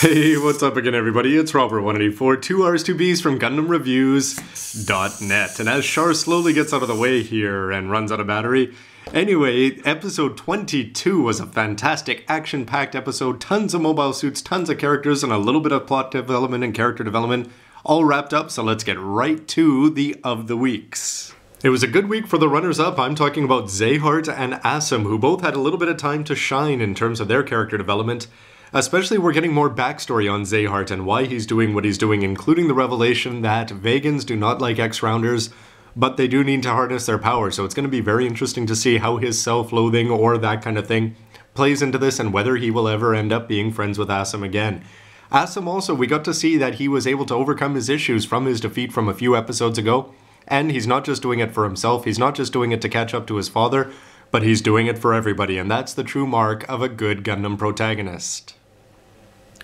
Hey, what's up again, everybody? It's Robert184, 2Rs2Bs from gundamreviews.net. And as Char slowly gets out of the way here and runs out of battery, anyway, episode 22 was a fantastic action-packed episode, tons of mobile suits, tons of characters, and a little bit of plot development and character development, all wrapped up, so let's get right to the of the weeks. It was a good week for the runners-up. I'm talking about Zeheart and Asim, who both had a little bit of time to shine in terms of their character development. Especially, we're getting more backstory on Zeheart and why he's doing what he's doing, including the revelation that Vegans do not like X-Rounders, but they do need to harness their power, so it's going to be very interesting to see how his self-loathing or that kind of thing plays into this and whether he will ever end up being friends with Asim again. Asim also, we got to see that he was able to overcome his issues from his defeat from a few episodes ago, and he's not just doing it for himself, he's not just doing it to catch up to his father, but he's doing it for everybody, and that's the true mark of a good Gundam protagonist.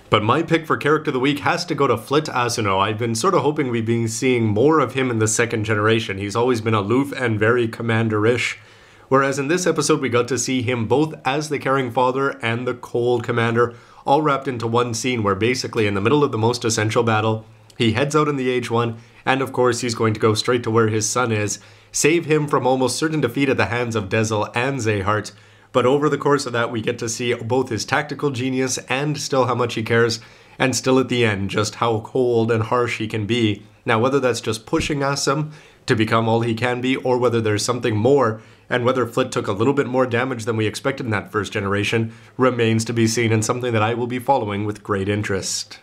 But my pick for character of the week has to go to Flit Asuno. I've been sort of hoping we've been seeing more of him in the second generation. He's always been aloof and very commander-ish. Whereas in this episode we got to see him both as the caring father and the cold commander, all wrapped into one scene where basically in the middle of the most essential battle, he heads out in the Age 1, and of course he's going to go straight to where his son is, save him from almost certain defeat at the hands of Dezel and Zeheart. But over the course of that, we get to see both his tactical genius and still how much he cares, and still at the end, just how cold and harsh he can be. Now, whether that's just pushing Asim to become all he can be, or whether there's something more, and whether Flit took a little bit more damage than we expected in that first generation, remains to be seen, and something that I will be following with great interest.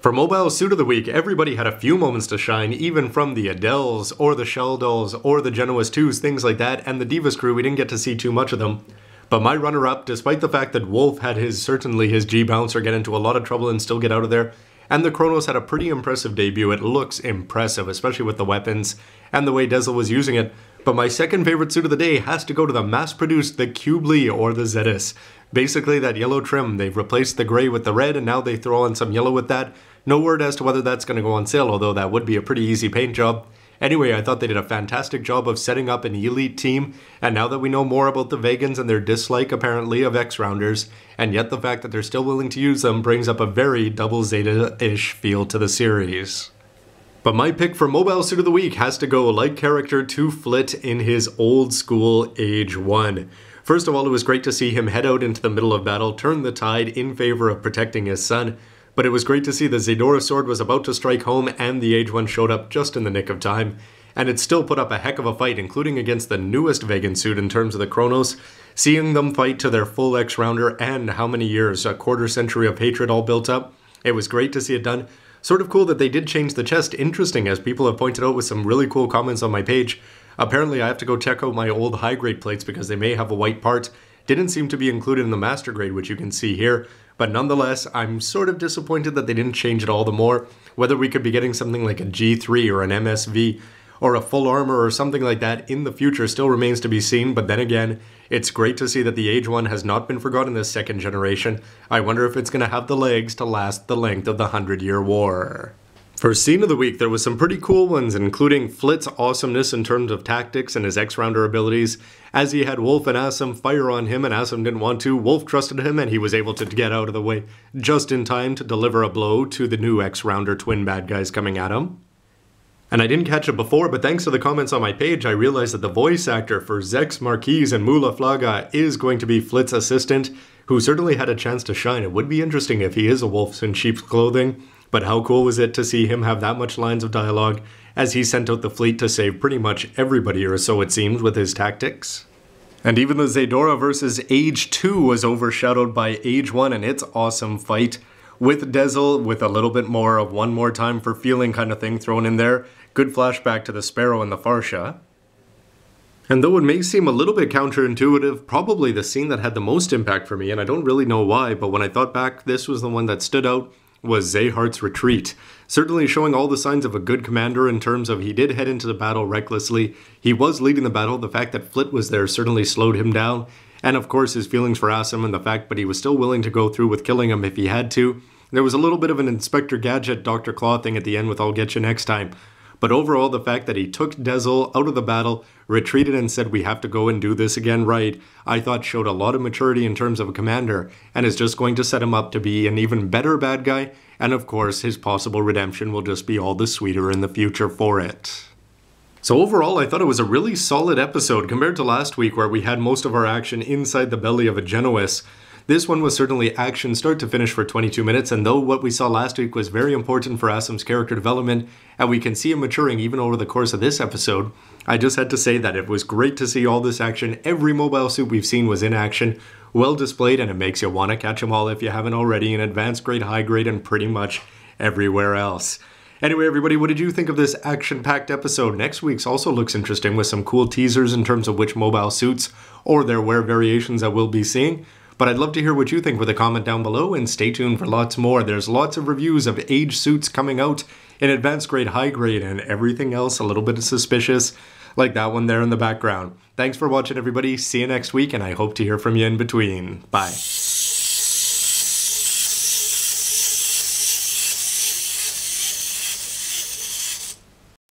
For Mobile Suit of the Week, everybody had a few moments to shine, even from the Adels, or the Shell Dolls, or the Genoas 2s, things like that, and the Divas crew, we didn't get to see too much of them. But my runner-up, despite the fact that Wolf had certainly his G-Bouncer get into a lot of trouble and still get out of there, and the Kronos had a pretty impressive debut. It looks impressive, especially with the weapons, and the way Dezel was using it. But my second favorite suit of the day has to go to the mass-produced, the Cubely, or the Zetis. Basically that yellow trim, they've replaced the gray with the red, and now they throw on some yellow with that. No word as to whether that's going to go on sale, although that would be a pretty easy paint job. Anyway, I thought they did a fantastic job of setting up an elite team, and now that we know more about the Vegans and their dislike, apparently, of X-Rounders, and yet the fact that they're still willing to use them brings up a very Double Zeta-ish feel to the series. But my pick for Mobile Suit of the Week has to go, like character, to Flit in his old school Age 1. First of all, it was great to see him head out into the middle of battle, turn the tide in favor of protecting his son. But it was great to see the Zedora sword was about to strike home and the Age 1 showed up just in the nick of time. And it still put up a heck of a fight, including against the newest Vegan suit in terms of the Kronos. Seeing them fight to their full X-Rounder and how many years, a quarter century of hatred all built up. It was great to see it done. Sort of cool that they did change the chest. Interesting, as people have pointed out with some really cool comments on my page. Apparently I have to go check out my old high-grade plates because they may have a white part. Didn't seem to be included in the master grade, which you can see here. But nonetheless, I'm sort of disappointed that they didn't change it all the more. Whether we could be getting something like a G3 or an MSV or a full armor or something like that in the future still remains to be seen. But then again, it's great to see that the Age 1 has not been forgotten this second generation. I wonder if it's going to have the legs to last the length of the 100-Year War. For Scene of the Week, there was some pretty cool ones, including Flit's awesomeness in terms of tactics and his X-Rounder abilities. As he had Wolf and Asim fire on him and Asim didn't want to, Wolf trusted him and he was able to get out of the way just in time to deliver a blow to the new X-Rounder twin bad guys coming at him. And I didn't catch it before, but thanks to the comments on my page, I realized that the voice actor for Zex Marquise and Mula Flaga is going to be Flit's assistant, who certainly had a chance to shine. It would be interesting if he is a wolf in sheep's clothing. But how cool was it to see him have that much lines of dialogue as he sent out the fleet to save pretty much everybody, or so it seemed, with his tactics? And even the Zedora versus Age 2 was overshadowed by Age 1 and its awesome fight, with Dezel with a little bit more of one more time for feeling kind of thing thrown in there. Good flashback to the Sparrow and the Farsha. And though it may seem a little bit counterintuitive, probably the scene that had the most impact for me, and I don't really know why, but when I thought back, this was the one that stood out, was Zeheart's retreat. Certainly showing all the signs of a good commander in terms of he did head into the battle recklessly. He was leading the battle. The fact that Flit was there certainly slowed him down. And of course his feelings for Asim and the fact that he was still willing to go through with killing him if he had to. There was a little bit of an Inspector Gadget, Dr. Claw thing at the end with I'll get you next time. But overall, the fact that he took Dezel out of the battle, retreated and said we have to go and do this again right, I thought showed a lot of maturity in terms of a commander, and is just going to set him up to be an even better bad guy, and of course his possible redemption will just be all the sweeter in the future for it. So overall, I thought it was a really solid episode compared to last week where we had most of our action inside the belly of a Genoese. This one was certainly action start to finish for 22 minutes, and though what we saw last week was very important for Asim's character development, and we can see him maturing even over the course of this episode, I just had to say that it was great to see all this action. Every mobile suit we've seen was in action, well displayed, and it makes you want to catch them all if you haven't already in advanced grade, high grade, and pretty much everywhere else. Anyway, everybody, what did you think of this action-packed episode? Next week's also looks interesting with some cool teasers in terms of which mobile suits or their wear variations that we'll be seeing. But I'd love to hear what you think with a comment down below, and stay tuned for lots more. There's lots of reviews of Age suits coming out in advanced grade, high grade, and everything else a little bit suspicious, like that one there in the background. Thanks for watching, everybody. See you next week, and I hope to hear from you in between. Bye.